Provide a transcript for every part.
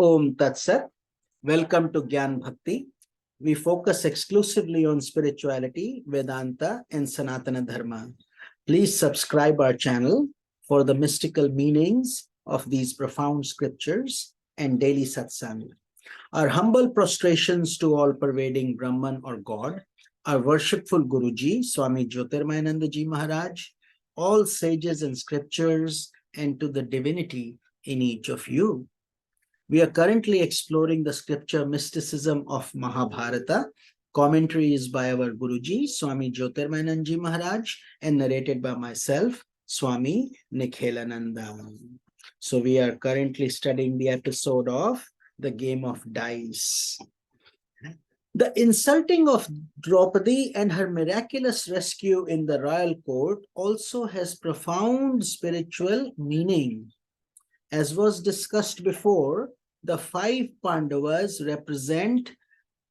Om Tat Sat. Welcome to Gyan Bhakti. We focus exclusively on spirituality, Vedanta, and Sanatana Dharma. Please subscribe our channel for the mystical meanings of these profound scriptures and daily satsang. Our humble prostrations to all-pervading Brahman or God, our worshipful Guruji, Swami Jyotirmayananda Ji Maharaj, all sages and scriptures, and to the divinity in each of you. We are currently exploring the scripture Mysticism of Mahabharata. Commentary is by our Guruji, Swami Jyotirmayananda Ji Maharaj, and narrated by myself, Swami Nikhilananda. So we are currently studying the episode of the game of dice. The insulting of Draupadi and her miraculous rescue in the royal court also has profound spiritual meaning. As was discussed before, the 5 Pandavas represent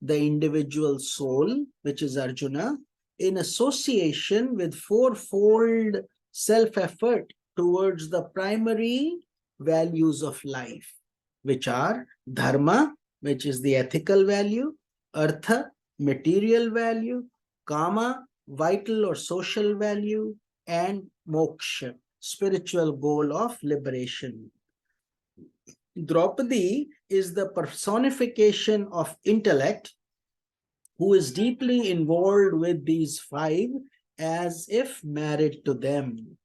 the individual soul, which is Arjuna, in association with 4-fold self-effort towards the primary values of life, which are Dharma, which is the ethical value, Artha, material value, Kama, vital or social value, and Moksha, spiritual goal of liberation. Draupadi is the personification of intellect who is deeply involved with these 5 as if married to them.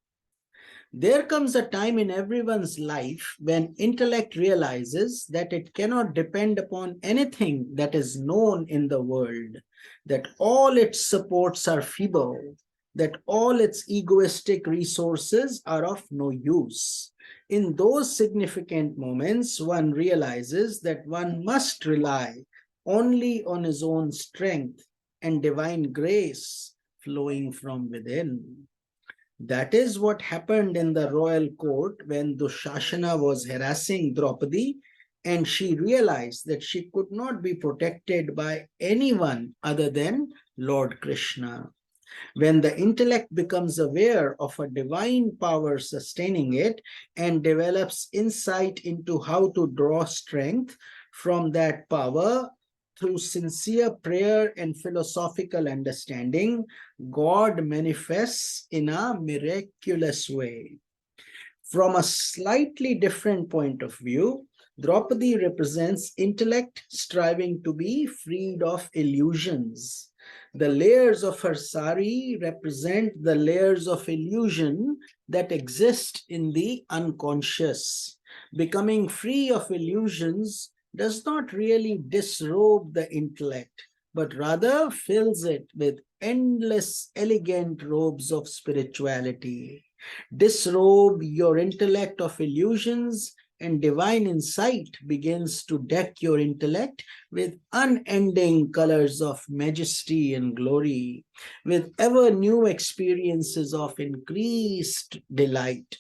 There comes a time in everyone's life when intellect realizes that it cannot depend upon anything that is known in the world, that all its supports are feeble, that all its egoistic resources are of no use. In those significant moments, one realizes that one must rely only on his own strength and divine grace flowing from within. That is what happened in the royal court when Dushasana was harassing Draupadi, and she realized that she could not be protected by anyone other than Lord Krishna. When the intellect becomes aware of a divine power sustaining it and develops insight into how to draw strength from that power through sincere prayer and philosophical understanding, God manifests in a miraculous way. From a slightly different point of view, Draupadi represents intellect striving to be freed of illusions. The layers of her sari represent the layers of illusion that exist in the unconscious. Becoming free of illusions does not really disrobe the intellect, but rather fills it with endless, elegant robes of spirituality. Disrobe your intellect of illusions, and divine insight begins to deck your intellect with unending colors of majesty and glory, with ever new experiences of increased delight.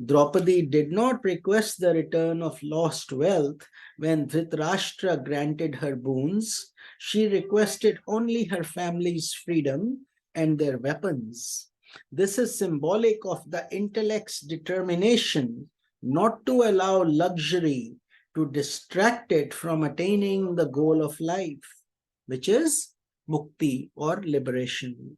Draupadi did not request the return of lost wealth when Dhritarashtra granted her boons. She requested only her family's freedom and their weapons. This is symbolic of the intellect's determination not to allow luxury to distract it from attaining the goal of life, which is mukti or liberation.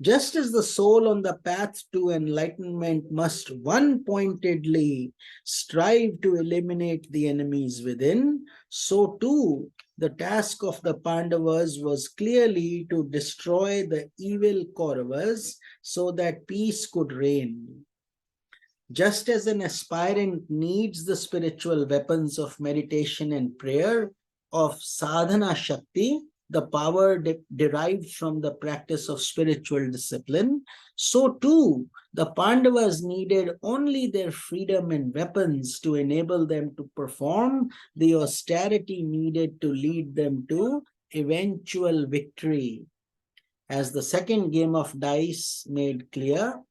Just as the soul on the path to enlightenment must one-pointedly strive to eliminate the enemies within, so too the task of the Pandavas was clearly to destroy the evil Kauravas so that peace could reign. Just as an aspirant needs the spiritual weapons of meditation and prayer, of sadhana shakti, the power derived from the practice of spiritual discipline, so too the Pandavas needed only their freedom and weapons to enable them to perform the austerity needed to lead them to eventual victory. As the second game of dice made clear,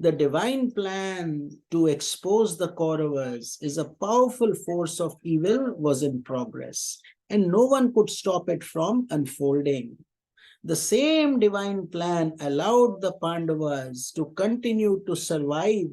the divine plan to expose the Kauravas is a powerful force of evil was in progress, and no one could stop it from unfolding. The same divine plan allowed the Pandavas to continue to survive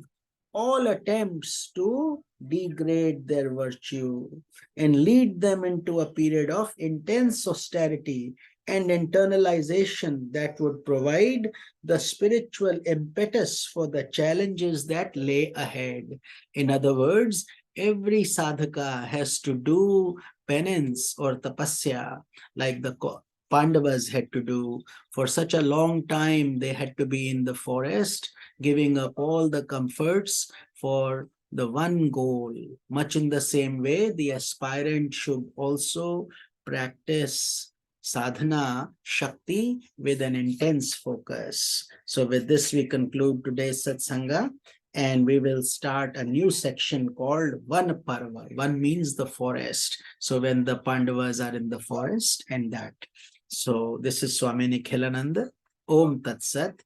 all attempts to degrade their virtue, and lead them into a period of intense austerity and internalization that would provide the spiritual impetus for the challenges that lay ahead. In other words, every sadhaka has to do penance or tapasya like the Pandavas had to do. For such a long time, they had to be in the forest, giving up all the comforts for the one goal. Much in the same way, the aspirant should also practice sadhana shakti with an intense focus. So with this, we conclude today's satsanga, and we will start a new section called Van Parva. One means the forest. So when the Pandavas are in the forest, and that. So this is Swami Nikhilananda. Om Tat Sat.